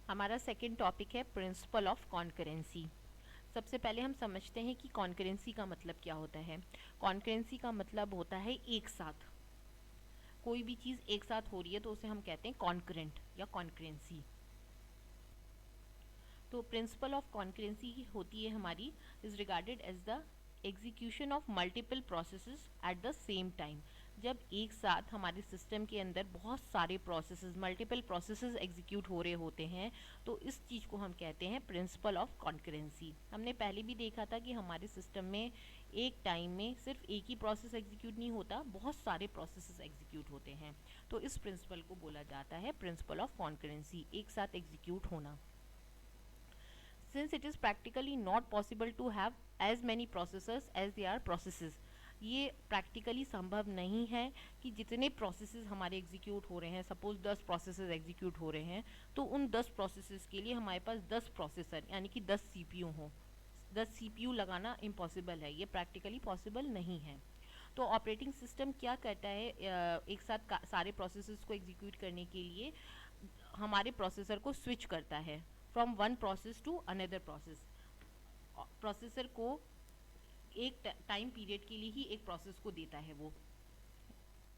हमारा second topic है principle of concurrency. सबसे पहले हम समझते हैं कि कॉन्करेंसी का मतलब क्या होता है। कॉन्करेंसी का मतलब होता है एक साथ, कोई भी चीज़ एक साथ हो रही है तो उसे हम कहते हैं कॉन्करेंट या कॉन्करेंसी। तो प्रिंसिपल ऑफ कॉन्करेंसी होती है हमारी is regarded as the execution of multiple processes at the same time. जब एक साथ हमारे सिस्टम के अंदर बहुत सारे प्रोसेसेस, मल्टीपल प्रोसेसेस एग्जीक्यूट हो रहे होते हैं तो इस चीज़ को हम कहते हैं प्रिंसिपल ऑफ कॉन्करेंसी। हमने पहले भी देखा था कि हमारे सिस्टम में एक टाइम में सिर्फ एक ही प्रोसेस एग्जीक्यूट नहीं होता, बहुत सारे प्रोसेसेस एग्जीक्यूट होते हैं। तो इस प्रिंसिपल को बोला जाता है प्रिंसिपल ऑफ कॉन्करेंसी, एक साथ एग्जीक्यूट होना। Since it is practically not possible to have as many processors as there are processes, ये प्रैक्टिकली संभव नहीं है कि जितने प्रोसेसेस हमारे एग्जीक्यूट हो रहे हैं, सपोज 10 प्रोसेसेस एग्जीक्यूट हो रहे हैं तो उन 10 प्रोसेसेस के लिए हमारे पास 10 प्रोसेसर यानी कि 10 सीपीयू हो। 10 सीपीयू लगाना इम्पॉसिबल है, ये प्रैक्टिकली पॉसिबल नहीं है। तो ऑपरेटिंग सिस्टम क्या करता है, एक साथ सारे प्रोसेसेस को एग्जीक्यूट करने के लिए हमारे प्रोसेसर को स्विच करता है from one process to another process. Processor को एक टाइम पीरियड के लिए ही एक प्रोसेस को देता है, वो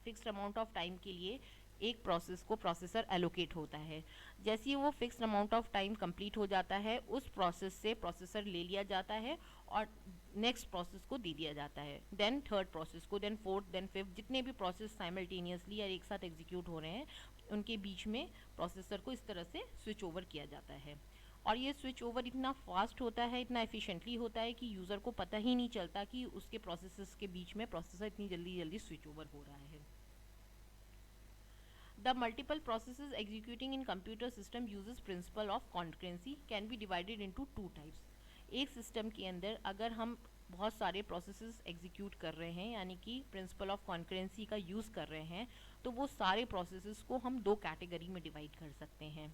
फिक्स्ड अमाउंट ऑफ टाइम के लिए एक प्रोसेस को प्रोसेसर एलोकेट होता है। जैसे ही वो fixed amount of time complete हो जाता है उस प्रोसेस से प्रोसेसर ले लिया जाता है और नेक्स्ट प्रोसेस को दे दिया जाता है, देन थर्ड प्रोसेस को, देन फोर्थ, देन फिफ्थ। जितने भी प्रोसेस साइमल्टेनियसली या एक साथ एग्जीक्यूट हो रहे हैं उनके बीच में प्रोसेसर को इस तरह से स्विच ओवर किया जाता है। और ये स्विच ओवर इतना फास्ट होता है, इतना एफिशिएंटली होता है कि यूज़र को पता ही नहीं चलता कि उसके प्रोसेसेस के बीच में प्रोसेसर इतनी जल्दी जल्दी स्विच ओवर हो रहा है। The multiple processes executing in computer system uses principle of concurrency can be divided into two types. एक सिस्टम के अंदर अगर हम बहुत सारे प्रोसेसेस एग्जीक्यूट कर रहे हैं यानी कि प्रिंसिपल ऑफ कॉन्करेंसी का यूज़ कर रहे हैं तो वो सारे प्रोसेसेस को हम दो कैटेगरी में डिवाइड कर सकते हैं।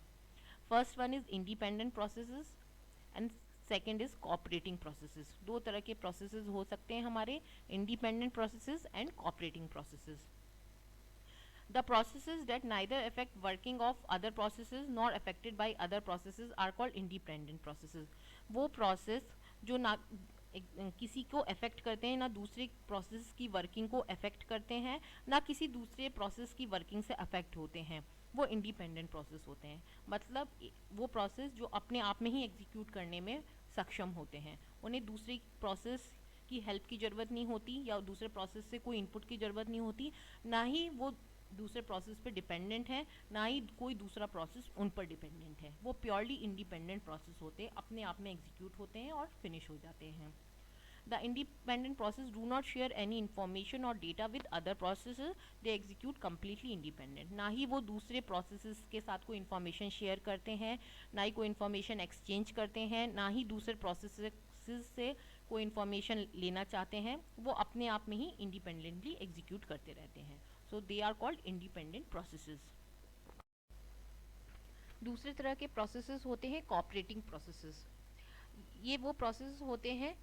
First one is independent processes and second is cooperating processes. दो तरह के प्रोसेसेस हो सकते हैं हमारे, independent processes and cooperating processes. The processes that neither affect working of other processes nor affected by other processes are called independent processes. वो process जो ना किसी को अफेक्ट करते हैं, ना दूसरे प्रोसेस की वर्किंग को अफेक्ट करते हैं, ना किसी दूसरे प्रोसेस की वर्किंग से अफेक्ट होते हैं, वो इंडिपेंडेंट प्रोसेस होते हैं। मतलब वो प्रोसेस जो अपने आप में ही एग्जीक्यूट करने में सक्षम होते हैं, उन्हें दूसरी प्रोसेस की हेल्प की ज़रूरत नहीं होती या दूसरे प्रोसेस से कोई इनपुट की ज़रूरत नहीं होती, ना ही वो दूसरे प्रोसेस पे डिपेंडेंट है, ना ही कोई दूसरा प्रोसेस उन पर डिपेंडेंट है। वो प्योरली इंडिपेंडेंट प्रोसेस होते हैं, अपने आप में एग्जीक्यूट होते हैं और फिनिश हो जाते हैं। The independent process do not share any information or data with other processes. They execute completely independent. ना ही वो दूसरे processes के साथ कोई information share करते हैं, ना ही कोई information exchange करते हैं, ना ही दूसरे processes से कोई information लेना चाहते हैं। वो अपने आप में ही independently execute करते रहते हैं। So they are called independent processes. दूसरे तरह के processes होते हैं cooperating processes. ये वो processes होते हैं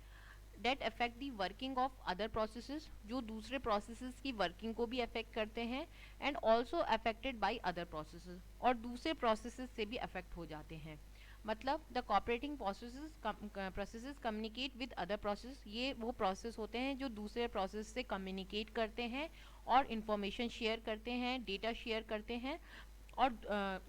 that affect the working of other processes, जो दूसरे प्रोसेसेस की वर्किंग को भी अफेक्ट करते हैं and also affected by other processes, और दूसरे प्रोसेसेस से भी अफेक्ट हो जाते हैं। मतलब the cooperating processes communicate with other process, ये वो प्रोसेस होते हैं जो दूसरे प्रोसेस से कम्युनिकेट करते हैं और इंफॉर्मेशन शेयर करते हैं, डेटा शेयर करते हैं और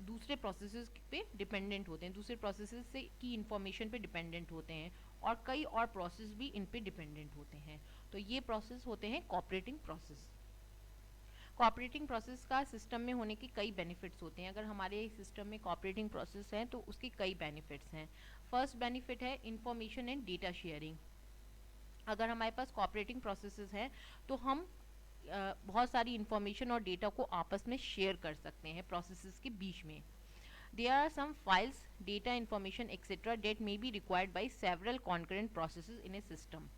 दूसरे प्रोसेसेस पे डिपेंडेंट होते हैं, दूसरे प्रोसेसेस से की इंफॉर्मेशन पे डिपेंडेंट होते हैं और कई और प्रोसेस भी इन पे डिपेंडेंट होते हैं। तो ये प्रोसेस होते हैं कोऑपरेटिंग प्रोसेस। कोऑपरेटिंग प्रोसेस का सिस्टम में होने के कई बेनिफिट्स होते हैं। अगर हमारे सिस्टम में कोऑपरेटिंग प्रोसेस है तो उसके कई बेनिफिट्स हैं। फर्स्ट बेनिफिट है इंफॉर्मेशन एंड डेटा शेयरिंग। अगर हमारे पास कोऑपरेटिंग प्रोसेसेस हैं तो हम बहुत सारी इंफॉर्मेशन और डेटा को आपस में शेयर कर सकते हैं प्रोसेसेस के बीच में। There are some files, data, information, etc. that may be required by several concurrent processes in a system.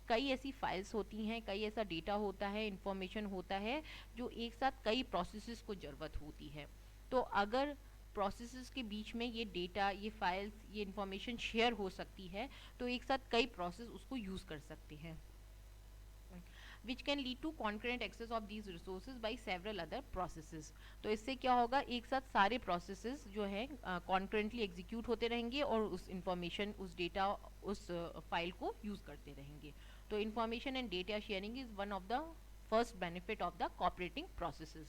कई ऐसी फाइल्स होती हैं, कई ऐसा डेटा होता है, इंफॉर्मेशन होता है जो एक साथ कई प्रोसेसेस को ज़रूरत होती है। तो अगर प्रोसेसेस के बीच में ये डेटा, ये फाइल्स, ये इंफॉर्मेशन शेयर हो सकती है तो एक साथ कई प्रोसेस उसको यूज़ कर सकते हैं। Which can lead to concurrent access of these resources by several other processes. तो इससे क्या होगा, एक साथ सारे प्रोसेसेस जो है कॉन्करेंटली एग्जीक्यूट होते रहेंगे और उस इंफॉर्मेशन, उस डेटा, उस फाइल को यूज करते रहेंगे। तो information and data sharing is one of the first benefit of the cooperating processes.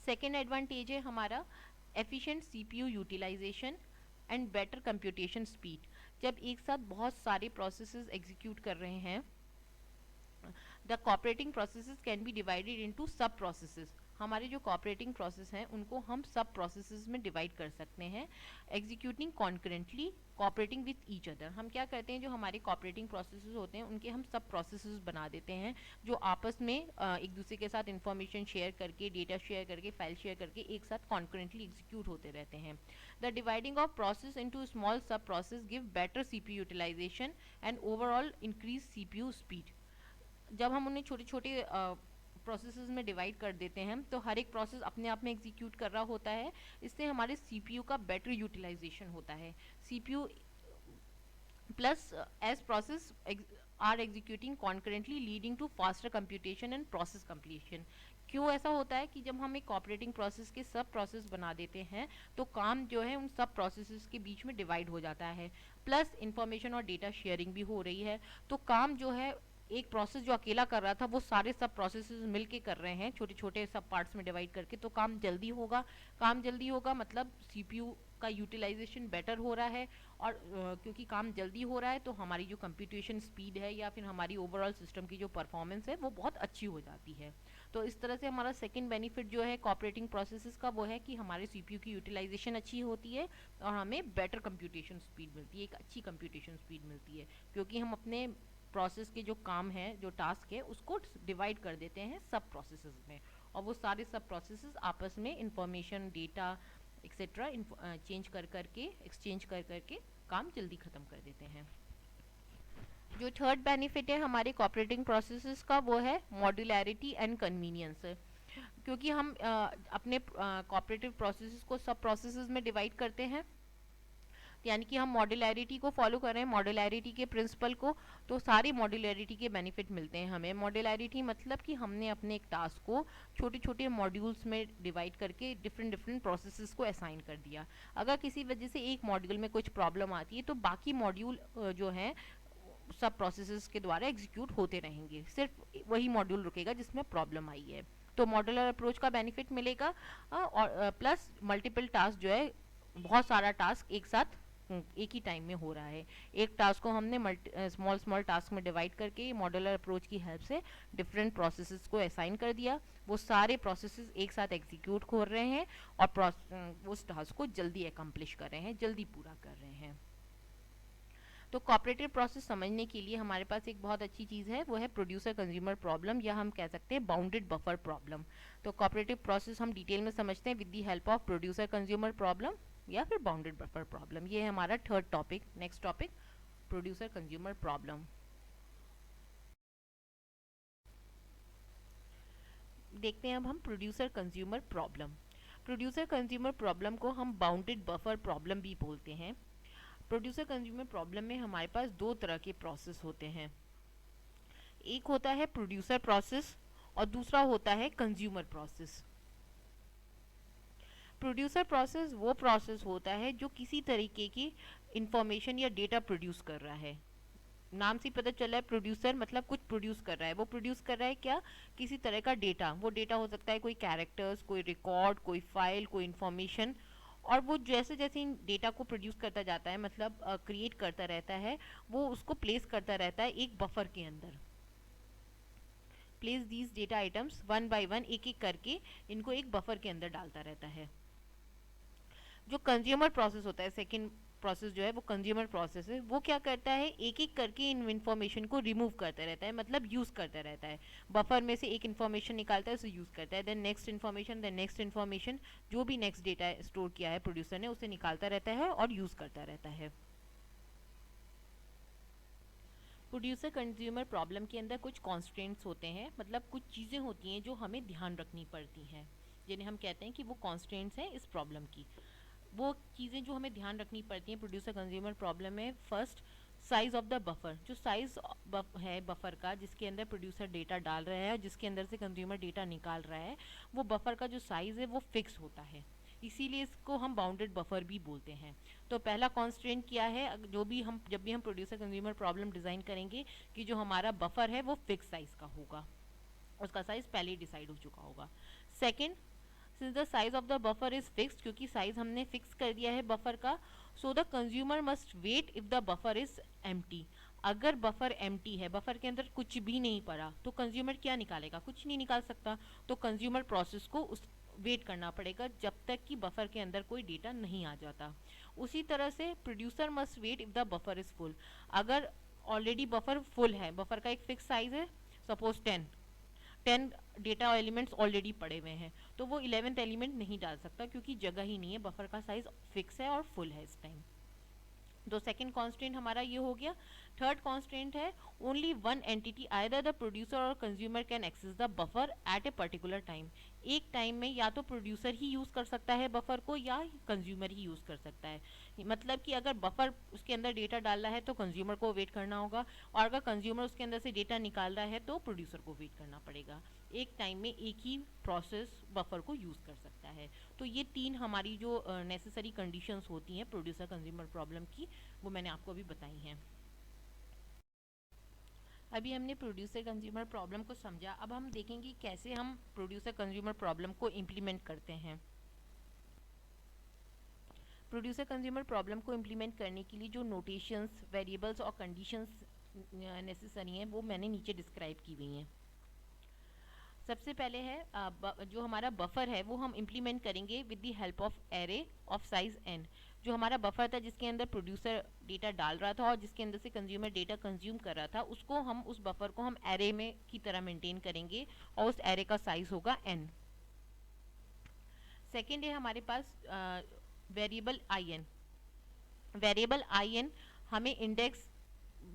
Second advantage है हमारा efficient CPU utilisation and better computation speed. जब एक साथ बहुत सारे प्रोसेसेस एग्जीक्यूट कर रहे हैं, the cooperating processes can be divided into सब प्रोसेसेस। हमारे जो कोऑपरेटिंग प्रोसेस हैं उनको हम सब प्रोसेसेस में डिवाइड कर सकते हैं, executing concurrently cooperating with each other. हम क्या करते हैं, जो हमारे कोऑपरेटिंग प्रोसेसेस होते हैं उनके हम सब प्रोसेसेस बना देते हैं, जो आपस में एक दूसरे के साथ इंफॉर्मेशन शेयर करके, डेटा शेयर करके, फाइल शेयर करके एक साथ कॉन्करेंटली एग्जीक्यूट होते रहते हैं। The dividing of process into small sub process give better CPU utilisation and overall increase CPU speed. जब हम उन्हें छोटे छोटे प्रोसेसेस में डिवाइड कर देते हैं तो हर एक प्रोसेस अपने आप में एग्जीक्यूट कर रहा होता है, इससे हमारे सीपीयू का बेटर यूटिलाइजेशन होता है। CPU plus as process are executing concurrently leading to faster computation and process completion. क्यों ऐसा होता है कि जब हम एक ऑपरेटिंग प्रोसेस के सब प्रोसेस बना देते हैं तो काम जो है उन सब प्रोसेसेस के बीच में डिवाइड हो जाता है, प्लस इंफॉर्मेशन और डेटा शेयरिंग भी हो रही है। तो काम जो है एक प्रोसेस जो अकेला कर रहा था वो सारे सब प्रोसेसेस मिलके कर रहे हैं, छोटे छोटे सब पार्ट्स में डिवाइड करके, तो काम जल्दी होगा। काम जल्दी होगा मतलब सीपीयू का यूटिलाइजेशन बेटर हो रहा है, और क्योंकि काम जल्दी हो रहा है तो हमारी जो कंप्यूटेशन स्पीड है या फिर हमारी ओवरऑल सिस्टम की जो परफॉर्मेंस है वो बहुत अच्छी हो जाती है। तो इस तरह से हमारा सेकंड बेनिफिट जो है कोऑपरेटिंग प्रोसेसेस का वो है कि हमारे सीपीयू की यूटिलाइजेशन अच्छी होती है और हमें बेटर कंप्यूटेशन स्पीड मिलती है, एक अच्छी कंप्यूटेशन स्पीड मिलती है, क्योंकि हम अपने प्रोसेस के जो काम है, जो टास्क है, उसको डिवाइड कर देते हैं सब प्रोसेसेस में, और वो सारे सब प्रोसेसेस आपस में इंफॉर्मेशन, डेटा एक्सेट्रा चेंज कर करके, एक्सचेंज कर करके काम जल्दी ख़त्म कर देते हैं। जो थर्ड बेनिफिट है हमारे कोऑपरेटिंग प्रोसेसेस का वो है मॉड्यूलैरिटी एंड कन्वीनियंस। क्योंकि हम अपने कोऑपरेटिव प्रोसेसेस को सब प्रोसेसेस में डिवाइड करते हैं, यानी कि हम मॉड्यूलैरिटी को फॉलो कर रहे हैं, मॉड्यूलैरिटी के प्रिंसिपल को, तो सारी मॉड्यूलैरिटी के बेनिफिट मिलते हैं हमें। मॉड्यूलैरिटी मतलब कि हमने अपने एक टास्क को छोटे छोटे मॉड्यूल्स में डिवाइड करके डिफरेंट डिफरेंट प्रोसेसेस को असाइन कर दिया। अगर किसी वजह से एक मॉड्यूल में कुछ प्रॉब्लम आती है तो बाकी मॉड्यूल जो हैं सब प्रोसेसेस के द्वारा एग्जीक्यूट होते रहेंगे, सिर्फ वही मॉड्यूल रुकेगा जिसमें प्रॉब्लम आई है। तो मॉड्यूलर अप्रोच का बेनिफिट मिलेगा, और प्लस मल्टीपल टास्क जो है, बहुत सारा टास्क एक साथ एक ही टाइम में हो रहा है। एक टास्क को हमने स्मॉल स्मॉल टास्क में डिवाइड करके मॉड्यूलर अप्रोच की हेल्प से डिफरेंट प्रोसेसेस को असाइन कर दिया, वो सारे प्रोसेसेस एक साथ एग्जीक्यूट हो रहे हैं और उस टास्क को जल्दी अकम्प्लिश कर रहे हैं, जल्दी पूरा कर रहे हैं। तो कोऑपरेटिव प्रोसेस समझने के लिए हमारे पास एक बहुत अच्छी चीज़ है, वो है प्रोड्यूसर कंज्यूमर प्रॉब्लम, या हम कह सकते हैं बाउंडेड बफर प्रॉब्लम। तो कोऑपरेटिव प्रोसेस हम डिटेल में समझते हैं with the help of producer consumer problem या फिर बाउंडेड बफर प्रॉब्लम। ये है हमारा third topic. Next topic producer consumer problem. देखते हैं अब हम producer consumer problem. Producer consumer problem को हम बाउंडेड बफर प्रॉब्लम भी बोलते हैं। प्रोड्यूसर कंज्यूमर प्रॉब्लम में हमारे पास दो तरह के प्रोसेस होते हैं, एक होता है प्रोड्यूसर प्रोसेस और दूसरा होता है कंज्यूमर प्रोसेस। प्रोड्यूसर प्रोसेस वो प्रोसेस होता है जो किसी तरीके की इंफॉर्मेशन या डेटा प्रोड्यूस कर रहा है। नाम से पता चला है, प्रोड्यूसर मतलब कुछ प्रोड्यूस कर रहा है। वो प्रोड्यूस कर रहा है क्या, किसी तरह का डेटा। वो डेटा हो सकता है कोई कैरेक्टर्स, कोई रिकॉर्ड, कोई फाइल, कोई इन्फॉर्मेशन, और वो जैसे जैसे इन डेटा को प्रोड्यूस करता जाता है, मतलब क्रिएट करता रहता है, वो उसको प्लेस करता रहता है एक बफर के अंदर। Place these data items one by one, एक एक करके इनको एक बफर के अंदर डालता रहता है। जो कंज्यूमर प्रोसेस होता है, सेकंड प्रोसेस जो है वो कंज्यूमर प्रोसेस है, वो क्या करता है, एक एक करके इन इन्फॉर्मेशन को रिमूव करता रहता है, मतलब यूज करता रहता है। बफर में से एक इन्फॉर्मेशन निकालता है, उसे यूज करता है, then next information, then next information, जो भी नेक्स्ट डेटा स्टोर किया है प्रोड्यूसर ने उसे निकालता रहता है और यूज करता रहता है। प्रोड्यूसर कंज्यूमर प्रॉब्लम के अंदर कुछ कॉन्स्ट्रेंट्स होते हैं, मतलब कुछ चीज़ें होती हैं जो हमें ध्यान रखनी पड़ती हैं, जिन्हें हम कहते हैं कि वो कॉन्स्ट्रेंट्स हैं इस प्रॉब्लम की। वो चीज़ें जो हमें ध्यान रखनी पड़ती हैं प्रोड्यूसर कंज्यूमर प्रॉब्लम में, first size of the buffer, जो साइज है बफर का जिसके अंदर प्रोड्यूसर डेटा डाल रहा है, जिसके अंदर से कंज्यूमर डेटा निकाल रहा है, वो बफर का जो साइज है वो फिक्स होता है, इसीलिए इसको हम बाउंडेड बफर भी बोलते हैं। तो पहला कॉन्स्ट्रेंट क्या है, जब भी हम प्रोड्यूसर कंज्यूमर प्रॉब्लम डिज़ाइन करेंगे कि जो हमारा बफर है वो फिक्स साइज का होगा, उसका साइज पहले ही डिसाइड हो चुका होगा। Second, since the size of the buffer is fixed, क्योंकि साइज हमने फिक्स कर दिया है बफर का, so the consumer must wait if the buffer is empty. अगर बफर एम्प्टी है, बफर के अंदर कुछ भी नहीं पड़ा, तो कंज्यूमर क्या निकालेगा, कुछ नहीं निकाल सकता। तो कंज्यूमर प्रोसेस को उस वेट करना पड़ेगा जब तक कि बफर के अंदर कोई डेटा नहीं आ जाता। उसी तरह से producer must wait if the buffer is full. अगर ऑलरेडी बफर फुल है, बफर का एक फिक्स साइज है, सपोज 10 डेटा एलिमेंट्स ऑलरेडी पड़े हुए हैं, तो वो 11th एलिमेंट नहीं डाल सकता क्योंकि जगह ही नहीं है, बफर का साइज फिक्स है और फुल है इस टाइम। तो सेकंड कॉन्स्टेंट हमारा ये हो गया। थर्ड कॉन्स्टेंट है only one entity either the producer और consumer can access the buffer at a particular time. एक टाइम में या तो प्रोड्यूसर ही यूज़ कर सकता है बफर को या कंज्यूमर ही यूज़ कर सकता है। मतलब कि अगर बफर उसके अंदर डेटा डाल रहा है तो कंज्यूमर को वेट करना होगा, और अगर कंज्यूमर उसके अंदर से डेटा निकाल रहा है तो प्रोड्यूसर को वेट करना पड़ेगा। एक टाइम में एक ही प्रोसेस बफर को यूज़ कर सकता है। तो ये तीन हमारी जो नेसेसरी कंडीशंस होती हैं प्रोड्यूसर कंज्यूमर प्रॉब्लम की, वो मैंने आपको अभी बताई हैं। अभी हमने प्रोड्यूसर कंज्यूमर प्रॉब्लम को समझा, अब हम देखेंगे कैसे हम प्रोड्यूसर कंज्यूमर प्रॉब्लम को इम्प्लीमेंट करते हैं। प्रोड्यूसर कंज्यूमर प्रॉब्लम को इम्प्लीमेंट करने के लिए जो नोटेशंस, वेरिएबल्स और कंडीशंस नेसेसरी हैं वो मैंने नीचे डिस्क्राइब की हुई हैं। सबसे पहले है जो हमारा बफर है वो हम इम्प्लीमेंट करेंगे with the help of array of size n। जो हमारा बफर था जिसके अंदर प्रोड्यूसर डेटा डाल रहा था और जिसके अंदर से कंज्यूमर डेटा कंज्यूम कर रहा था, उसको हम उस बफर को हम एरे में की तरह मेंटेन करेंगे और उस एरे का साइज होगा n। सेकेंड है हमारे पास वेरिएबल in। वेरिएबल in हमें इंडेक्स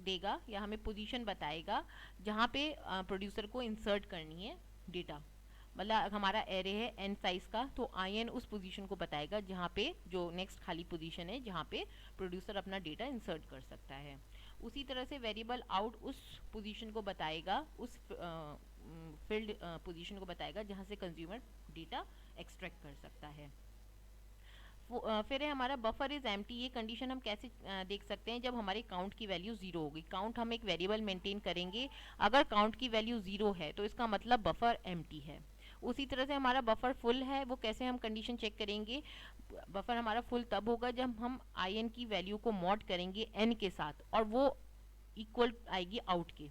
देगा या हमें पोजीशन बताएगा जहाँ पे प्रोड्यूसर को इंसर्ट करनी है डेटा। मतलब हमारा एरे है n साइज का, तो in उस पोजीशन को बताएगा जहाँ पे जो नेक्स्ट खाली पोजीशन है जहाँ पे प्रोड्यूसर अपना डेटा इंसर्ट कर सकता है। उसी तरह से वेरिएबल आउट उस पोजीशन को बताएगा, उस फील्ड पोजीशन को बताएगा जहाँ से कंज्यूमर डेटा एक्सट्रैक्ट कर सकता है। फिर है हमारा बफर इज एम्प्टी। ये कंडीशन हम कैसे देख सकते हैं, जब हमारे काउंट की वैल्यू 0 होगी। काउंट हम एक वेरिएबल मेंटेन करेंगे, अगर काउंट की वैल्यू 0 है तो इसका मतलब बफर एम्प्टी है। उसी तरह से हमारा बफर फुल है, वो कैसे हम कंडीशन चेक करेंगे, बफर हमारा फुल तब होगा जब हम in की वैल्यू को मॉड करेंगे n के साथ और वो इक्वल आएगी आउट के।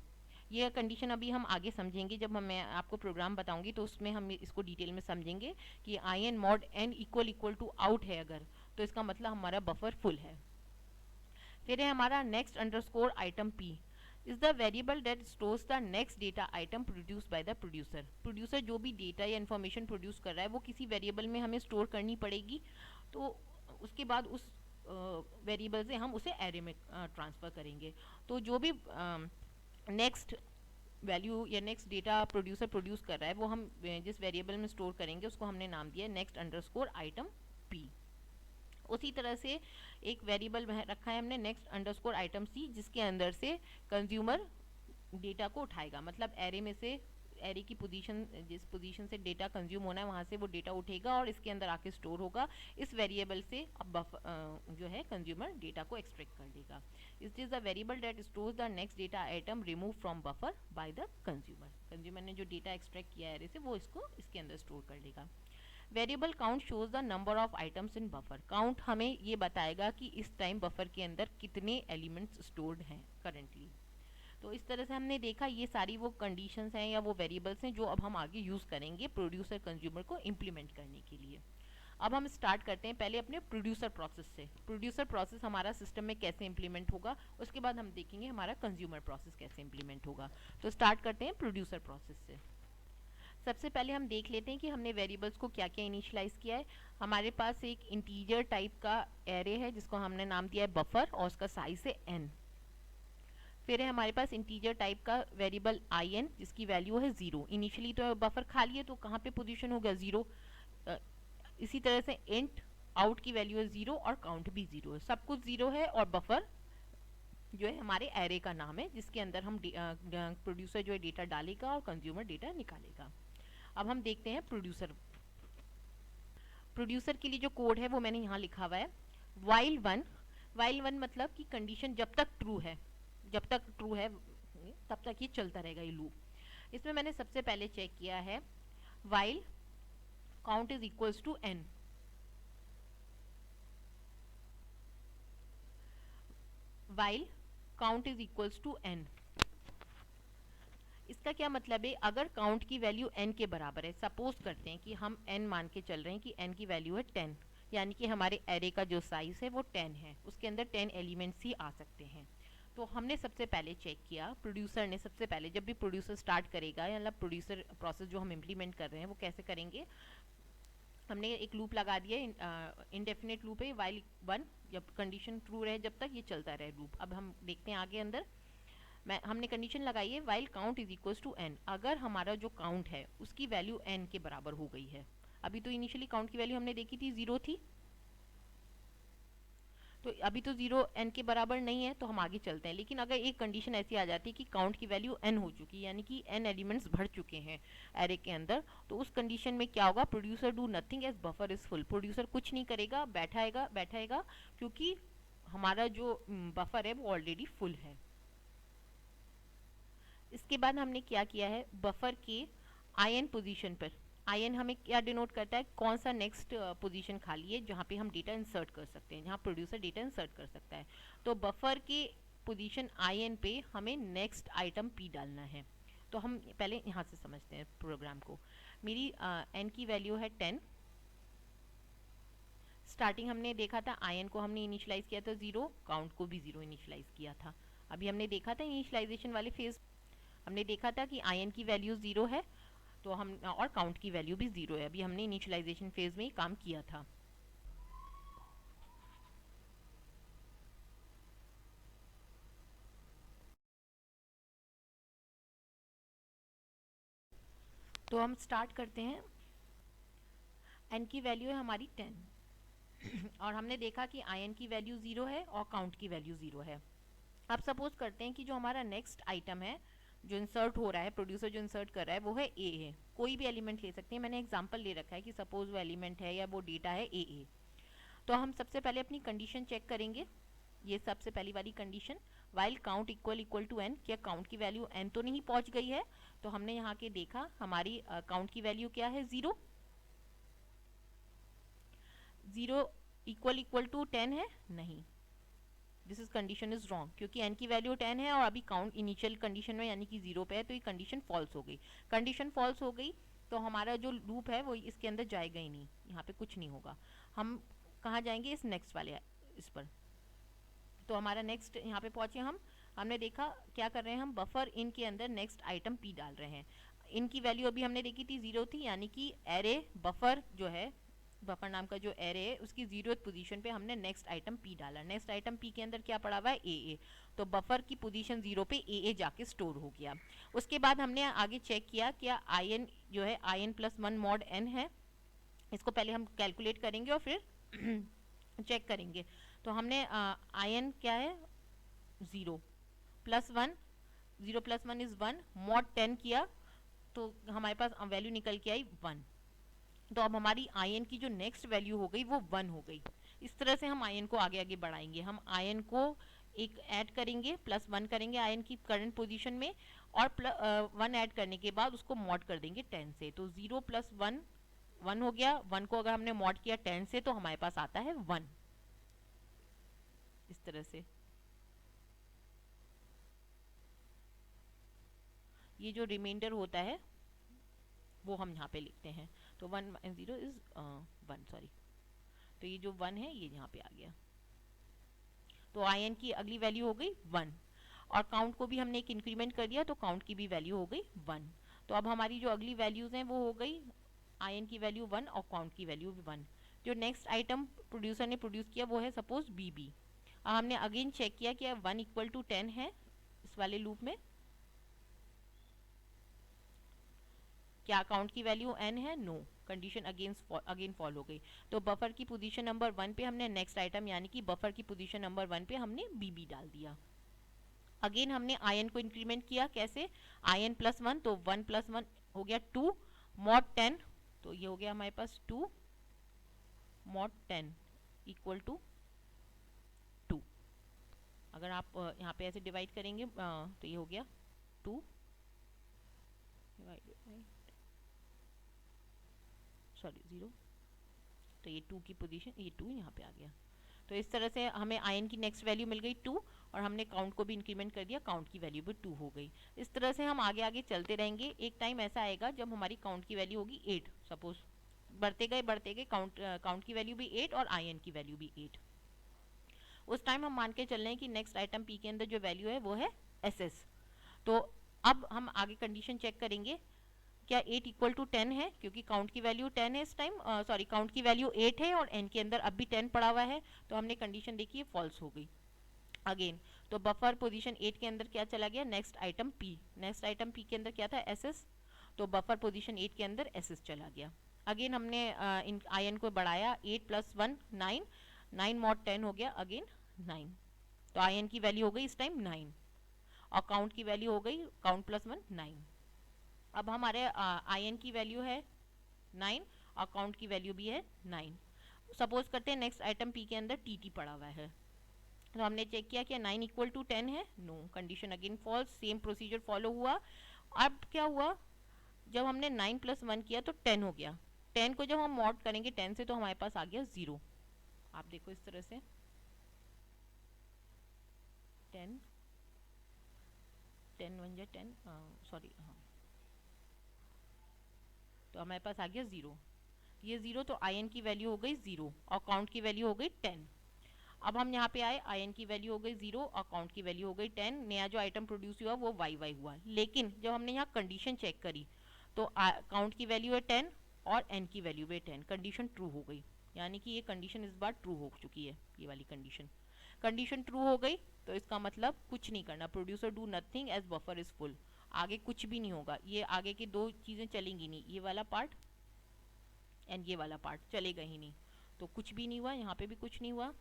ये कंडीशन अभी हम आगे समझेंगे, जब मैं आपको प्रोग्राम बताऊंगी तो उसमें हम इसको डिटेल में समझेंगे कि in mod n equal to out है अगर, तो इसका मतलब हमारा बफर फुल है। फिर है हमारा next underscore item p is the variable that stores the next data item produce by the producer. Producer जो भी डेटा या इन्फॉर्मेशन प्रोड्यूस कर रहा है वो किसी वेरिएबल में हमें स्टोर करनी पड़ेगी, तो उसके बाद उस वेरिएबल से हम उसे एरे में ट्रांसफ़र करेंगे। तो जो भी नेक्स्ट वैल्यू या नेक्स्ट डेटा प्रोड्यूसर प्रोड्यूस कर रहा है वो हम जिस वेरिएबल में स्टोर करेंगे उसको हमने नाम दिया नेक्स्ट अंडरस्कोर आइटम p। उसी तरह से एक वेरिएबल रखा है हमने नेक्स्ट अंडरस्कोर आइटम c, जिसके अंदर से कंज्यूमर डेटा को उठाएगा। मतलब एरे में से एरे की पोजीशन, जिस पोजीशन से डेटा कंज्यूम होना है वहाँ से वो डेटा उठेगा और इसके अंदर आके स्टोर होगा। इस वेरिएबल से अब जो है कंज्यूमर डेटा को एक्सट्रैक्ट कर लेगा। It is the variable that stores the next data item remove from buffer by the consumer. Consumer ने जो डेटा एक्सट्रैक्ट किया है एरे से वो इसको इसके अंदर स्टोर कर लेगा। Variable count shows the number of items in buffer. Count हमें ये बताएगा कि इस टाइम बफर के अंदर कितने एलिमेंट्स स्टोर्ड हैं करेंटली। तो इस तरह से हमने देखा ये सारी वो कंडीशंस हैं या वो वेरिएबल्स हैं जो अब हम आगे यूज़ करेंगे प्रोड्यूसर कंज्यूमर को इम्प्लीमेंट करने के लिए। अब हम स्टार्ट करते हैं पहले अपने प्रोड्यूसर प्रोसेस से। प्रोड्यूसर प्रोसेस हमारा सिस्टम में कैसे इम्प्लीमेंट होगा, उसके बाद हम देखेंगे हमारा कंज्यूमर प्रोसेस कैसे इम्प्लीमेंट होगा। तो स्टार्ट करते हैं प्रोड्यूसर प्रोसेस से। सबसे पहले हम देख लेते हैं कि हमने वेरिएबल्स को क्या क्या इनिशियलाइज किया है। हमारे पास एक इंटीजर टाइप का एरे है जिसको हमने नाम दिया है बफर और उसका साइज है n। फिर है हमारे पास इंटीजर टाइप का वेरिएबल in जिसकी वैल्यू है 0। इनिशियली तो बफर खाली है तो कहाँ पे पोजीशन हो गया 0। इसी तरह से इंट आउट की वैल्यू है 0 और काउंट भी 0 है, सब कुछ 0 है और बफर जो है हमारे एरे का नाम है, जिसके अंदर हम प्रोड्यूसर जो है डेटा डालेगा और कंज्यूमर डेटा निकालेगा। अब हम देखते हैं प्रोड्यूसर। प्रोड्यूसर के लिए जो कोड है वो मैंने यहाँ लिखा हुआ है। वाइल वन मतलब कि कंडीशन जब तक ट्रू है, तब तक ये चलता रहेगा ये लूप। इसमें मैंने सबसे पहले चेक किया है while count is equals to n। While count is equals to n, इसका क्या मतलब है? अगर काउंट की वैल्यू n के बराबर है, सपोज करते हैं कि हम n मान के चल रहे हैं कि n की वैल्यू है 10, यानी कि हमारे एरे का जो साइज है वो 10 है, उसके अंदर 10 एलिमेंट्स ही आ सकते हैं। तो हमने सबसे पहले चेक किया, प्रोड्यूसर ने सबसे पहले, जब भी प्रोड्यूसर स्टार्ट करेगा या मतलब प्रोड्यूसर प्रोसेस जो हम इम्प्लीमेंट कर रहे हैं वो कैसे करेंगे, हमने एक लूप लगा दिया, इनडेफिनेट लूप है वाइल वन, जब कंडीशन ट्रू रहे जब तक ये चलता रहे लूप। अब हम देखते हैं आगे अंदर, हमने कंडीशन लगाई है while count is equals to n। अगर हमारा जो काउंट है उसकी वैल्यू n के बराबर हो गई है, अभी तो इनिशियली काउंट की वैल्यू हमने देखी थी 0 थी, तो अभी तो 0 n के बराबर नहीं है, तो हम आगे चलते हैं। लेकिन अगर एक कंडीशन ऐसी आ जाती है कि काउंट की वैल्यू n हो चुकी है, यानी कि n एलिमेंट्स भर चुके हैं एरे के अंदर, तो उस कंडीशन में क्या होगा? Producer do nothing as buffer is full. Producer कुछ नहीं करेगा, बैठाएगा क्योंकि हमारा जो बफर है वो ऑलरेडी फुल है। इसके बाद हमने क्या किया है, बफर के IN पोजीशन पर, IN हमें क्या डिनोट करता है? कौन सा नेक्स्ट पोजीशन खाली है जहाँ पे हम डेटा इंसर्ट कर सकते हैं, जहाँ प्रोड्यूसर डेटा इंसर्ट कर सकता है। तो बफर के पोजीशन IN पे हमें नेक्स्ट आइटम P डालना है। तो हम पहले यहाँ से समझते हैं प्रोग्राम को। मेरी n की वैल्यू है 10, स्टार्टिंग हमने देखा था IN को हमने इनिशियलाइज किया था 0, काउंट को भी 0 इनिशियलाइज किया था। अभी हमने देखा था इनिशियलाइजेशन वाले फेज, हमने देखा था कि IN की वैल्यू 0 है तो हम, और काउंट की वैल्यू भी 0 है। अभी हमने इनिशियलाइजेशन फेज में ही काम किया था। तो हम स्टार्ट करते हैं। n की वैल्यू है हमारी 10 और हमने देखा कि IN की वैल्यू 0 है और काउंट की वैल्यू 0 है। अब सपोज करते हैं कि जो हमारा नेक्स्ट आइटम है जो इंसर्ट हो रहा है, प्रोड्यूसर जो इंसर्ट कर रहा है वो है A है। कोई भी एलिमेंट ले सकते हैं, मैंने एग्जांपल ले रखा है कि सपोज वो एलिमेंट है या वो डेटा है AA। तो हम सबसे पहले अपनी कंडीशन चेक करेंगे, ये सबसे पहली वाली condition, while count equal to n, क्या काउंट की वैल्यू n तो नहीं पहुंच गई है? तो हमने यहाँ के देखा हमारी काउंट की वैल्यू क्या है? 0 इक्वल टू 10 है? नहीं, this is condition is wrong, क्योंकि n की वैल्यू 10 है और अभी काउंट इनिशियल कंडीशन में यानी कि 0 पे है, तो ये कंडीशन फॉल्स हो गई। कंडीशन फॉल्स हो गई तो हमारा जो लूप है वो इसके अंदर जाएगा ही नहीं, यहाँ पे कुछ नहीं होगा। हम कहाँ जाएंगे? इस नेक्स्ट वाले इस पर। तो हमारा नेक्स्ट यहाँ पे पहुंचे हम, हमने देखा क्या कर रहे हैं हम, बफर इन के अंदर नेक्स्ट आइटम P डाल रहे हैं। इनकी वैल्यू अभी हमने देखी थी 0 थी, यानी कि एरे बफर जो है, बफर नाम का जो एरे है उसकी 0th पोजीशन पे हमने नेक्स्ट आइटम P डाला। नेक्स्ट आइटम P के अंदर क्या पड़ा हुआ है? AA। तो बफर की पोजीशन 0 पे AA जाके स्टोर हो गया। उसके बाद हमने आगे चेक किया क्या IN जो है IN+1 mod n है, इसको पहले हम कैलकुलेट करेंगे और फिर चेक करेंगे। तो हमने IN क्या है? 0 प्लस 1, 0 प्लस 1 इज 1, mod 10 किया तो हमारे पास वैल्यू निकल के आई 1। तो अब हमारी IN की जो नेक्स्ट वैल्यू हो गई वो 1 हो गई। इस तरह से हम IN को आगे आगे बढ़ाएंगे। हम IN को एक ऐड करेंगे, +1 करेंगे IN की करंट पोजीशन में, और 1 ऐड करने के बाद उसको मॉड कर देंगे 10 से। तो 0 प्लस 1 1 हो गया, 1 को अगर हमने मॉड किया 10 से तो हमारे पास आता है 1। इस तरह से ये जो रिमाइंडर होता है वो हम यहाँ पे लिखते हैं। तो 1 0 इज 1, सॉरी, तो ये जो 1 है ये यहाँ पे आ गया। तो IN की अगली वैल्यू हो गई 1, और काउंट को भी हमने एक इंक्रीमेंट कर दिया तो काउंट की भी वैल्यू हो गई 1। तो अब हमारी जो अगली वैल्यूज हैं वो हो गई IN की वैल्यू 1 और काउंट की वैल्यू 1। जो नेक्स्ट आइटम प्रोड्यूसर ने प्रोड्यूस किया वो है सपोज BB। अब हमने अगेन चेक किया कि 1 इक्वल टू 10 है इस वाले लूप में, क्या अकाउंट की वैल्यू n है? नो, कंडीशन अगेन फॉल हो गई। तो बफर की पोजीशन नंबर 1 पे हमने नेक्स्ट आइटम यानी कि बफर की पोजीशन नंबर 1 पे हमने BB डाल दिया। अगेन हमने आयन को इंक्रीमेंट किया, कैसे, आयन +1 तो 1 + 1 हो गया 2 मॉड 10, तो ये हो गया हमारे पास 2 मॉड 10 इक्वल टू 2। अगर आप यहाँ पे ऐसे डिवाइड करेंगे तो ये हो गया 2 डिवाइडेड बाई, सॉरी 0, तो ये 2 की पोजीशन, ये 2 यहाँ पे आ गया। तो इस तरह से हमें आयन की नेक्स्ट वैल्यू मिल गई 2, और हमने काउंट को भी इंक्रीमेंट कर दिया, काउंट की वैल्यू भी 2 हो गई। इस तरह से हम आगे आगे चलते रहेंगे। एक टाइम ऐसा आएगा जब हमारी काउंट की वैल्यू होगी 8, सपोज बढ़ते गए काउंट की वैल्यू भी 8 और आयन की वैल्यू भी 8। उस टाइम हम मान के चल रहे हैं कि नेक्स्ट आइटम पी के अंदर जो वैल्यू है वो है SS। तो अब हम आगे कंडीशन चेक करेंगे, क्या 8 इक्वल टू 10 है, क्योंकि काउंट की वैल्यू 10 है इस टाइम, सॉरी काउंट की वैल्यू 8 है और n के अंदर अब भी 10 पड़ा हुआ है, तो हमने कंडीशन देखी है फॉल्स हो गई। अगेन तो बफर पोजीशन 8 के अंदर क्या चला गया, next item P, next item P के अंदर क्या था SS, तो बफर पोजीशन 8 के अंदर SS चला गया। अगेन हमने इन आयन को बढ़ाया, 8 + 1 9, 9 मॉड 10 हो गया, अगेन 9, तो आयन की वैल्यू हो गई इस टाइम 9 और काउंट की वैल्यू हो गई काउंट +1 9। अब हमारे आयन की वैल्यू है 9 और काउंट की वैल्यू भी है 9। सपोज करते हैं नेक्स्ट आइटम P के अंदर TT पड़ा हुआ है, तो हमने चेक किया कि 9 इक्वल टू 10 है, no, condition again false, same procedure follow हुआ। अब क्या हुआ, जब हमने 9 + 1 किया तो 10 हो गया, 10 को जब हम मॉड करेंगे 10 से तो हमारे पास आ गया 0। आप देखो इस तरह से 10 10 1 10, सॉरी हाँ, तो हमारे पास आ गया 0, ये 0, तो आयन की वैल्यू हो गई 0 और काउंट की वैल्यू हो गई 10। अब हम यहाँ पे आए, आयन की वैल्यू हो गई 0 और काउंट की वैल्यू हो गई 10, नया जो आइटम प्रोड्यूस हुआ वो YY हुआ। लेकिन जब हमने यहाँ कंडीशन चेक करी तो काउंट की वैल्यू है 10 और n की वैल्यू भी 10, कंडीशन ट्रू हो गई, यानी कि ये कंडीशन इस बार ट्रू हो चुकी है, ये वाली कंडीशन ट्रू हो गई। तो इसका मतलब कुछ नहीं करना, producer do nothing as buffer is full, आगे कुछ भी नहीं होगा, ये आगे की दो चीज़ें चलेंगी नहीं, ये वाला पार्ट एंड ये वाला पार्ट चलेगा ही नहीं, तो कुछ भी नहीं हुआ, यहाँ पे भी कुछ नहीं हुआ,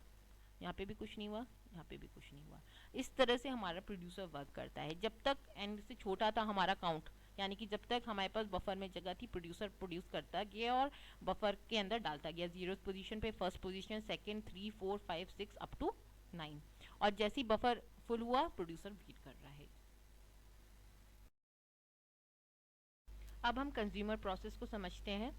यहाँ पे भी कुछ नहीं हुआ, यहाँ पे भी कुछ नहीं हुआ। इस तरह से हमारा प्रोड्यूसर वर्क करता है। जब तक n से छोटा था हमारा काउंट, यानी कि जब तक हमारे पास बफर में जगह थी, प्रोड्यूसर प्रोड्यूस करता गया और बफर के अंदर डालता गया, 0 पोजीशन पे first position, second, 3 4 5 6 up to 9, और जैसे ही बफर फुल हुआ प्रोड्यूसर वेट कर रहा है। अब हम कंज्यूमर प्रोसेस को समझते हैं।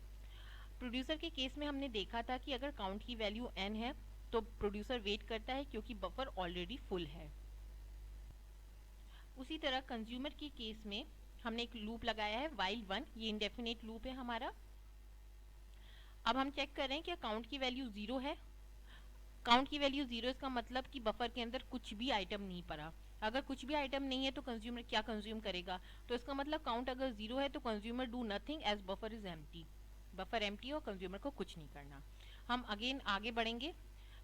प्रोड्यूसर के केस में हमने देखा था कि अगर काउंट की वैल्यू n है तो प्रोड्यूसर वेट करता है क्योंकि बफर ऑलरेडी फुल है। उसी तरह कंज्यूमर के केस में हमने एक लूप लगाया है while 1, ये इंडेफिनेट लूप है हमारा। अब हम चेक कर रहे हैं कि काउंट की वैल्यू 0 है, काउंट की वैल्यू 0, इसका मतलब कि बफर के अंदर कुछ भी आइटम नहीं पड़ा। अगर कुछ भी आइटम नहीं है तो कंज्यूमर क्या कंज्यूम करेगा, तो इसका मतलब काउंट अगर 0 है तो consumer do nothing as buffer is empty, buffer empty और कंज्यूमर को कुछ नहीं करना। हम अगेन आगे बढ़ेंगे,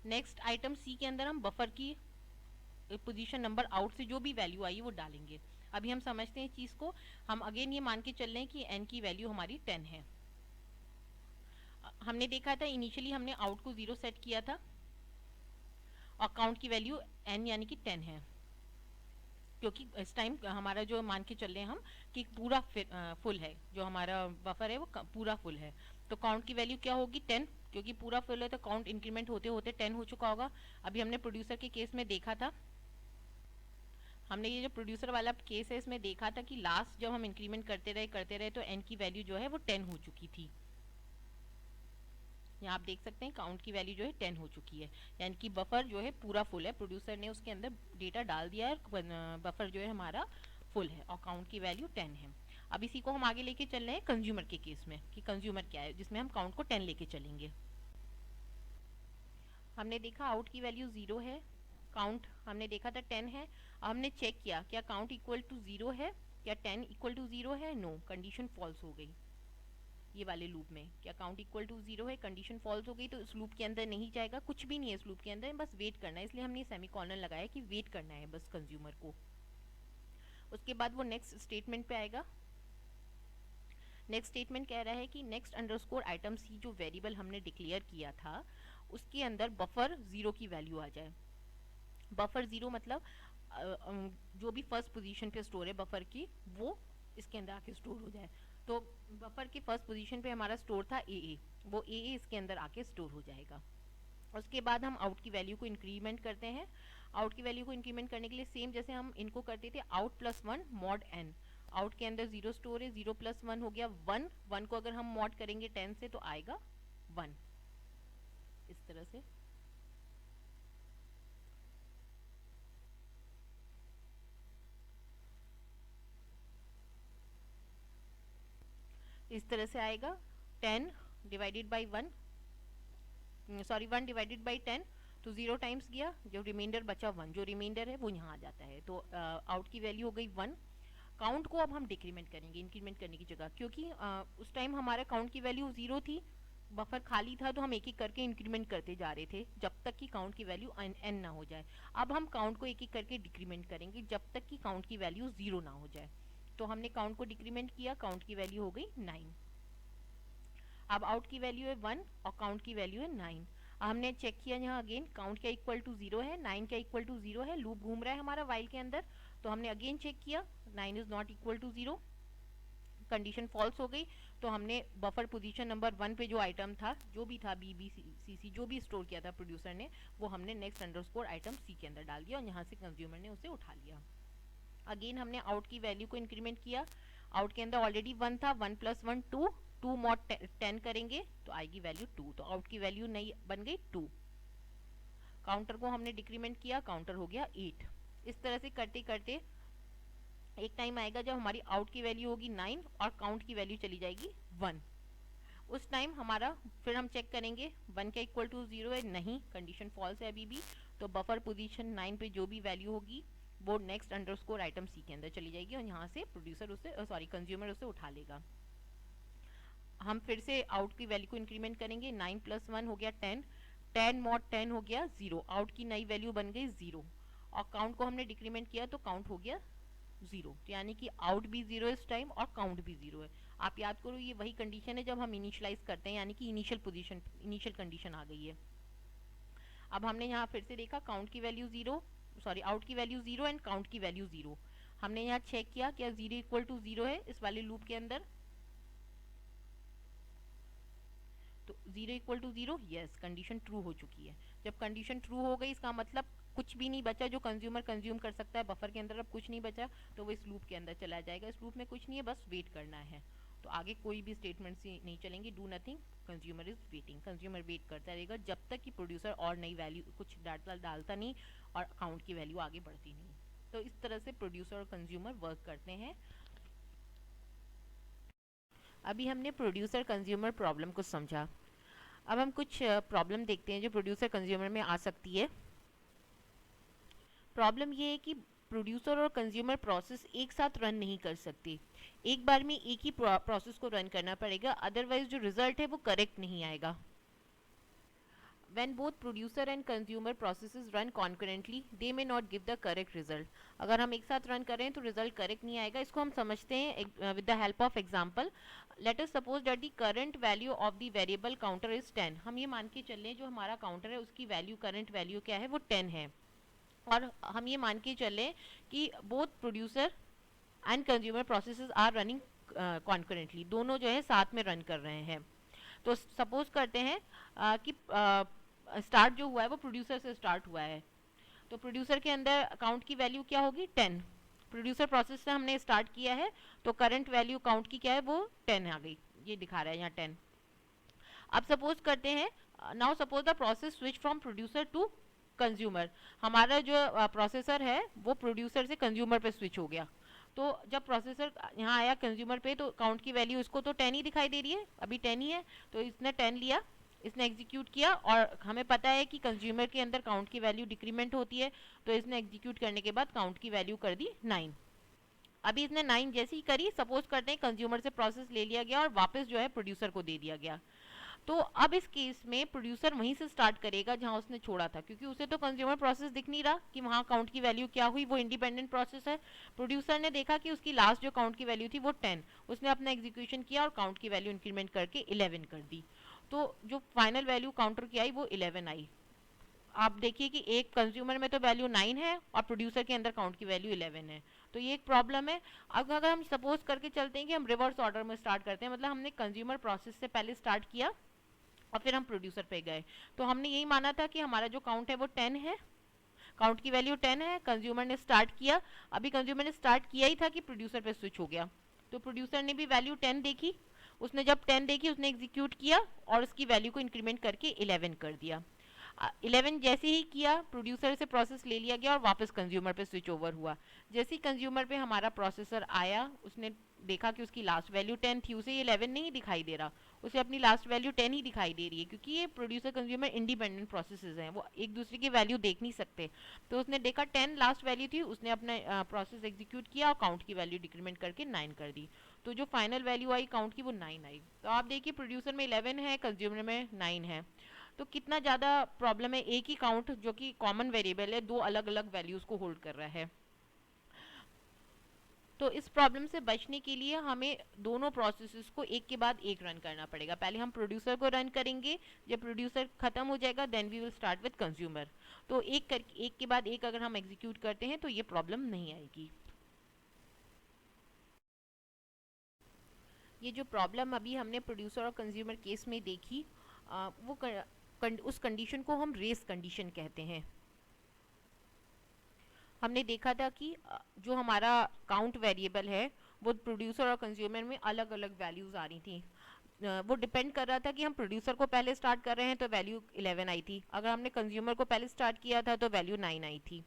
नेक्स्ट आइटम C के अंदर हम बफर की पोजीशन नंबर आउट से जो भी वैल्यू आई वो डालेंगे। अभी हम समझते हैं चीज़ को, हम अगेन ये मान के चल रहे हैं कि n की वैल्यू हमारी 10 है। हमने देखा था इनिशियली हमने आउट को 0 सेट किया था और काउंट की वैल्यू n यानी कि 10 है, क्योंकि इस टाइम हमारा जो मान के चल रहे हैं हम कि पूरा फुल है, जो हमारा बफर है वो पूरा फुल है, तो काउंट की वैल्यू क्या होगी 10, क्योंकि पूरा फुल है तो काउंट इंक्रीमेंट होते होते 10 हो चुका होगा। अभी हमने प्रोड्यूसर के केस में देखा था, हमने ये जो प्रोड्यूसर वाला केस है इसमें देखा था कि लास्ट जब हम इंक्रीमेंट करते रहे तो n की वैल्यू जो है वो 10 हो चुकी थी। यहाँ आप देख सकते हैं काउंट की वैल्यू जो है 10 हो चुकी है, यानी कि बफर जो है पूरा फुल है, प्रोड्यूसर ने उसके अंदर डेटा डाल दिया है, बफर जो है हमारा फुल है और काउंट की वैल्यू 10 है। अब इसी को हम आगे लेके चल रहे हैं कंज्यूमर के केस में, कि कंज्यूमर क्या है जिसमें हम काउंट को 10 लेके चलेंगे। हमने देखा आउट की वैल्यू 0 है, काउंट हमने देखा था 10 है। अब हमने चेक किया क्या काउंट इक्वल टू 0 है, क्या 10 इक्वल टू 0 है, नो, कंडीशन फॉल्स हो गई। ये वाले लूप में क्या काउंट इक्वल टू 0 है, कंडीशन फॉल्स हो गई, तो इस लूप के अंदर नहीं जाएगा, कुछ भी नहीं है इस लूप के अंदर, बस वेट करना है, इसलिए हमने सेमीकोलन लगाया कि वेट करना है बस कंज्यूमर को। उसके बाद वो नेक्स्ट स्टेटमेंट पे आएगा। नेक्स्ट स्टेटमेंट कह रहा है कि नेक्स्ट अंडरस्कोर आइटम C जो वेरिएबल हमने डिक्लेयर किया था उसके अंदर बफर 0 की वैल्यू आ जाए। बफर 0 मतलब जो भी फर्स्ट पोजीशन पे स्टोर है बफर की वो इसके अंदर आके स्टोर हो जाए। तो बफर की फर्स्ट पोजीशन पे हमारा स्टोर था ए, वो ए इसके अंदर आके स्टोर हो जाएगा। उसके बाद हम आउट की वैल्यू को इंक्रीमेंट करते हैं। आउट की वैल्यू को इंक्रीमेंट करने के लिए सेम जैसे हम इनको करते थे out plus one mod N. Out के अंदर 0 स्टोर है, 0 प्लस 1 हो गया 1, 1 को अगर हम मॉड करेंगे 10 से तो आएगा 1, इस तरह से। इस तरह से आएगा 10 divided by 1, sorry 1 divided by 10, तो 0 टाइम्स गया, जो रिमाइंडर बचा 1, जो रिमाइंडर है वो यहाँ आ जाता है। तो आउट की वैल्यू हो गई 1। काउंट को अब हम डिक्रीमेंट करेंगे इंक्रीमेंट करने की जगह, क्योंकि उस टाइम हमारा काउंट की वैल्यू 0 थी, बफर खाली था, तो हम एक एक करके इंक्रीमेंट करते जा रहे थे जब तक कि काउंट की वैल्यू n ना हो जाए। अब हम काउंट को एक एक करके डिक्रीमेंट करेंगे जब तक कि काउंट की वैल्यू 0 ना हो जाए। तो हमने काउंट को डिक्रीमेंट किया, काउंट की वैल्यू हो गई 9। अब आउट की वैल्यू है 1 और काउंट की वैल्यू है 9। हमने चेक किया यहाँ अगेन काउंट क्या इक्वल टू 0 है, 9 क्या इक्वल टू 0 है, लूप घूम रहा है हमारा वाइल के अंदर, तो हमने अगेन चेक किया 9 is not equal to 0, condition false हो गई। तो हमने बफर पोजीशन नंबर 1 पे जो आइटम था, जो भी था बी बी सी सी जो भी स्टोर किया था प्रोड्यूसर ने, वो हमने नेक्स्ट अंडरस्कोर आइटम सी के अंदर डाल दिया और यहाँ से कंज्यूमर ने उसे उठा लिया। अगेन हमने आउट की वैल्यू को इंक्रीमेंट किया, आउट के अंदर ऑलरेडी 1 था, 1 प्लस 1 2, 2 मॉड 10 करेंगे तो आएगी वैल्यू 2, तो आउट की वैल्यू नई बन गई 2। काउंटर को हमने डिक्रीमेंट किया, काउंटर हो गया 8। इस तरह से करते करते एक टाइम आएगा जब हमारी आउट की वैल्यू होगी 9 और काउंट की वैल्यू चली जाएगी 1। उस टाइम हमारा फिर हम चेक करेंगे 1 का इक्वल टू 0 है, नहीं, कंडीशन फॉल्स है अभी भी, तो बफर पोजीशन 9 पे जो भी वैल्यू होगी वो नेक्स्ट अंडरस्कोर आइटम सी के अंदर चली जाएगी और यहाँ से प्रोड्यूसर उसे सॉरी कंज्यूमर उसे उठा लेगा। हम फिर से आउट की वैल्यू को इंक्रीमेंट करेंगे, 9 प्लस 1 हो गया 10, 10 मॉड 10 हो गया 0, आउट की नई वैल्यू बन गई 0 और काउंट को हमने डिक्रीमेंट किया तो काउंट हो गया 0, तो यानी कि आउट भी 0 इस टाइम और काउंट भी 0 है। आप याद करो ये वही कंडीशन है जब हम इनिशियलाइज करते हैं, यानी कि इनिशियल पोजीशन इनिशियल कंडीशन आ गई है। अब हमने यहाँ फिर से देखा काउंट की वैल्यू 0, सॉरी आउट की वैल्यू 0 एंड काउंट की वैल्यू 0। हमने यहाँ चेक किया क्या 0 इक्वल टू 0 है इस वाले लूप के अंदर, तो 0 equal to 0, yes, condition true हो चुकी है। जब कंडीशन ट्रू हो गई इसका मतलब कुछ भी नहीं बचा जो कंज्यूमर कंज्यूम कर सकता है बफर के अंदर, अब कुछ नहीं बचा तो वो इस लूप के अंदर चला जाएगा। इस लूप में कुछ नहीं है, बस वेट करना है, तो आगे कोई भी स्टेटमेंट्स नहीं चलेंगे, do nothing, consumer is waiting, consumer wait करता रहेगा जब तक कि प्रोड्यूसर और नई वैल्यू कुछ डालता नहीं और अकाउंट की वैल्यू आगे बढ़ती नहीं। तो इस तरह से प्रोड्यूसर और कंज्यूमर वर्क करते हैं। अभी हमने प्रोड्यूसर कंज्यूमर प्रॉब्लम को समझा, अब हम कुछ प्रॉब्लम देखते हैं जो प्रोड्यूसर कंज्यूमर में आ सकती है। प्रॉब्लम ये है कि प्रोड्यूसर और कंज्यूमर प्रोसेस एक साथ रन नहीं कर सकते, एक बार में एक ही प्रोसेस को रन करना पड़ेगा, अदरवाइज जो रिजल्ट है वो करेक्ट नहीं आएगा। When both producer and consumer processes run concurrently, they may not give the correct result. अगर हम एक साथ रन करें तो रिजल्ट करेक्ट नहीं आएगा। इसको हम समझते हैं with the help of example. Let us suppose that the current value of the variable counter is 10. हम ये मान के चल रहे हैं जो हमारा काउंटर है उसकी वैल्यू करंट वैल्यू क्या है वो 10 है, और हम ये मान के चल रहे हैं कि both producer and consumer processes are running concurrently, दोनों जो है साथ में रन कर रहे हैं। तो सपोज करते हैं कि स्टार्ट जो हुआ है वो प्रोड्यूसर से स्टार्ट हुआ है, तो प्रोड्यूसर के अंदर अकाउंट की वैल्यू क्या होगी 10, प्रोड्यूसर प्रोसेस से हमने स्टार्ट किया है तो करंट वैल्यू काउंट की क्या है वो 10 आ गई, ये दिखा रहा है यहाँ 10। अब सपोज करते हैं now suppose the process switch from producer to consumer, हमारा जो प्रोसेसर है वो प्रोड्यूसर से कंज्यूमर पे स्विच हो गया, तो जब प्रोसेसर यहाँ आया कंज्यूमर पे तो काउंट की वैल्यू इसको तो 10 ही दिखाई दे रही है, अभी 10 ही है, तो इसने 10 लिया, इसने एग्जीक्यूट किया, और हमें पता है कि कंज्यूमर के अंदर काउंट की वैल्यू डिक्रीमेंट होती है, तो इसने एग्जीक्यूट करने के बाद काउंट की वैल्यू कर दी 9। अभी इसने 9 जैसी ही करी, सपोज करते हैं कंज्यूमर से प्रोसेस ले लिया गया और वापस जो है प्रोड्यूसर को दे दिया गया, तो अब इस केस में प्रोड्यूसर वहीं से स्टार्ट करेगा जहां उसने छोड़ा था, क्योंकि उसे तो कंज्यूमर प्रोसेस दिख नहीं रहा कि वहां काउंट की वैल्यू क्या हुई, वो इंडिपेंडेंट प्रोसेस है। प्रोड्यूसर ने देखा कि उसकी लास्ट जो काउंट की वैल्यू थी वो 10, उसने अपना एग्जीक्यूशन किया और काउंट की वैल्यू इंक्रीमेंट करके 11 कर दी, तो जो फाइनल वैल्यू काउंटर की आई वो 11 आई। आप देखिए कि एक कंज्यूमर में तो वैल्यू 9 है और प्रोड्यूसर के अंदर काउंट की वैल्यू 11 है, तो ये एक प्रॉब्लम है। अब अगर हम सपोज करके चलते हैं कि हम रिवर्स ऑर्डर में स्टार्ट करते हैं, मतलब हमने कंज्यूमर प्रोसेस से पहले स्टार्ट किया और फिर हम प्रोड्यूसर पे गए, तो हमने यही माना था कि हमारा जो काउंट है वो 10 है, काउंट की वैल्यू 10 है, कंज्यूमर ने स्टार्ट किया, अभी कंज्यूमर ने स्टार्ट किया ही था कि प्रोड्यूसर पे स्विच हो गया, तो प्रोड्यूसर ने भी वैल्यू 10 देखी, उसने जब 10 देखी उसने एग्जीक्यूट किया और उसकी वैल्यू को इंक्रीमेंट करके 11 कर दिया। 11 जैसे ही किया, प्रोड्यूसर से प्रोसेस ले लिया गया और वापस कंज्यूमर पे स्विच ओवर हुआ। जैसे ही कंज्यूमर पे हमारा प्रोसेसर आया, उसने देखा कि उसकी लास्ट वैल्यू 10 थी, उसे 11 नहीं दिखाई दे रहा, उसे अपनी लास्ट वैल्यू 10 ही दिखाई दे रही है, क्योंकि ये प्रोड्यूसर कंज्यूमर इंडिपेंडेंट प्रोसेसेस हैं, वो एक दूसरे की वैल्यू देख नहीं सकते। तो उसने देखा 10 लास्ट वैल्यू थी, उसने अपना प्रोसेस एग्जीक्यूट किया और काउंट की वैल्यू डिक्रीमेंट करके 9 कर दी, तो जो फाइनल वैल्यू आई काउंट की वो 9 आई। तो आप देखिए प्रोड्यूसर में 11 है, कंज्यूमर में 9 है, तो कितना ज़्यादा प्रॉब्लम है, एक ही काउंट जो कि कॉमन वेरिएबल है दो अलग अलग वैल्यूज़ को होल्ड कर रहा है। तो इस प्रॉब्लम से बचने के लिए हमें दोनों प्रोसेसेस को एक के बाद एक रन करना पड़ेगा। पहले हम प्रोड्यूसर को रन करेंगे, जब प्रोड्यूसर खत्म हो जाएगा then we will start with consumer. तो एक के बाद एक अगर हम एग्जीक्यूट करते हैं तो ये प्रॉब्लम नहीं आएगी। ये जो प्रॉब्लम अभी हमने प्रोड्यूसर और कंज्यूमर केस में देखी, उस कंडीशन को हम रेस कंडीशन कहते हैं। हमने देखा था कि जो हमारा काउंट वेरिएबल है वो प्रोड्यूसर और कंज्यूमर में अलग अलग वैल्यूज आ रही थी। वो डिपेंड कर रहा था कि हम प्रोड्यूसर को पहले स्टार्ट कर रहे हैं तो वैल्यू 11 आई थी, अगर हमने कंज्यूमर को पहले स्टार्ट किया था तो वैल्यू 9 आई थी।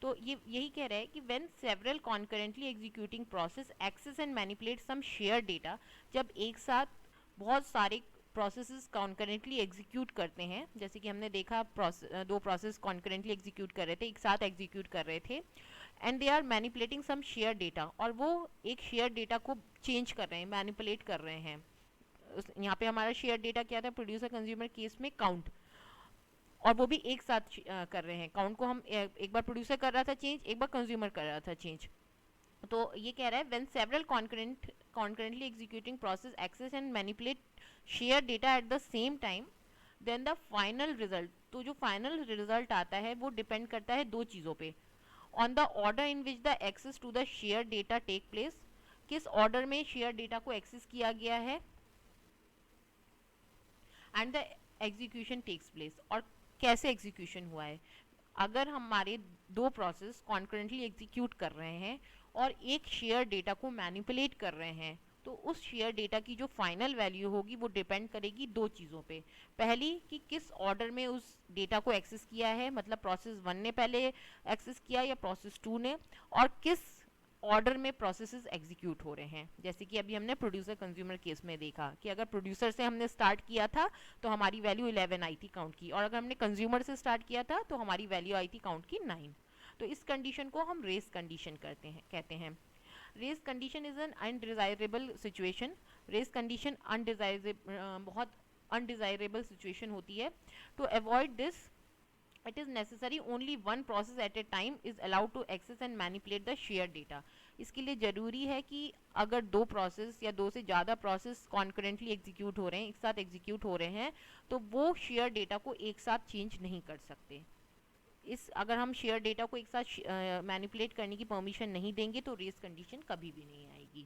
तो ये यही कह रहा है कि when several concurrently executing process access and manipulate some share data, जब एक साथ बहुत सारे प्रोसेसेस कॉन्करेंटली एग्जीक्यूट करते हैं, जैसे कि हमने देखा दो प्रोसेस कॉन्करेंटली एग्जीक्यूट कर रहे थे, एक साथ एग्जीक्यूट कर रहे थे, and they are manipulating some share data, और वो एक शेयर डेटा को चेंज कर रहे हैं, मैनिपुलेट कर रहे हैं। यहाँ पे हमारा शेयर डेटा क्या था प्रोड्यूसर कंज्यूमर केस में, काउंट, और वो भी एक साथ कर रहे हैं। काउंट को हम एक बार प्रोड्यूसर कर रहा था चेंज, एक बार कंज्यूमर कर रहा था चेंज। तो ये कह रहा है when several concurrently executing process access and manipulate share data at the same time, then the final result, तो जो फाइनल रिजल्ट आता है वो डिपेंड करता है दो चीज़ों पे, on the order in which the access to the share data take place, किस ऑर्डर में शेयर डेटा को एक्सेस किया गया है, and the execution takes place, और कैसे एग्जीक्यूशन हुआ है। अगर हमारे दो प्रोसेस कॉन्करेंटली एग्जीक्यूट कर रहे हैं और एक शेयर डेटा को मैनिपुलेट कर रहे हैं, तो उस शेयर डेटा की जो फाइनल वैल्यू होगी वो डिपेंड करेगी दो चीज़ों पे। पहली कि किस ऑर्डर में उस डेटा को एक्सेस किया है, मतलब प्रोसेस 1 ने पहले एक्सेस किया या प्रोसेस 2 ने, और किस ऑर्डर में प्रोसेसेस एग्जीक्यूट हो रहे हैं। जैसे कि अभी हमने प्रोड्यूसर कंज्यूमर केस में देखा कि अगर प्रोड्यूसर से हमने स्टार्ट किया था तो हमारी वैल्यू 11 आई थी काउंट की, और अगर हमने कंज्यूमर से स्टार्ट किया था तो हमारी वैल्यू आई थी काउंट की 9। तो इस कंडीशन को हम रेस कंडीशन कहते हैं। Race condition is an undesirable situation. Race condition बहुत अनडिजायरेबल सिचुएशन होती है। To avoid this it is necessary only one process at a time is allowed to access and manipulate the shared data। इसके लिए ज़रूरी है कि अगर दो प्रोसेस या दो से ज़्यादा प्रोसेस कॉन्करेंटली एग्जीक्यूट हो रहे हैं, एक साथ एग्जीक्यूट हो रहे हैं, तो वो शेयर डेटा को एक साथ चेंज नहीं कर सकते। अगर हम शेयर डेटा को एक साथ मैनिपुलेट करने की परमिशन नहीं देंगे तो रेस कंडीशन कभी भी नहीं आएगी।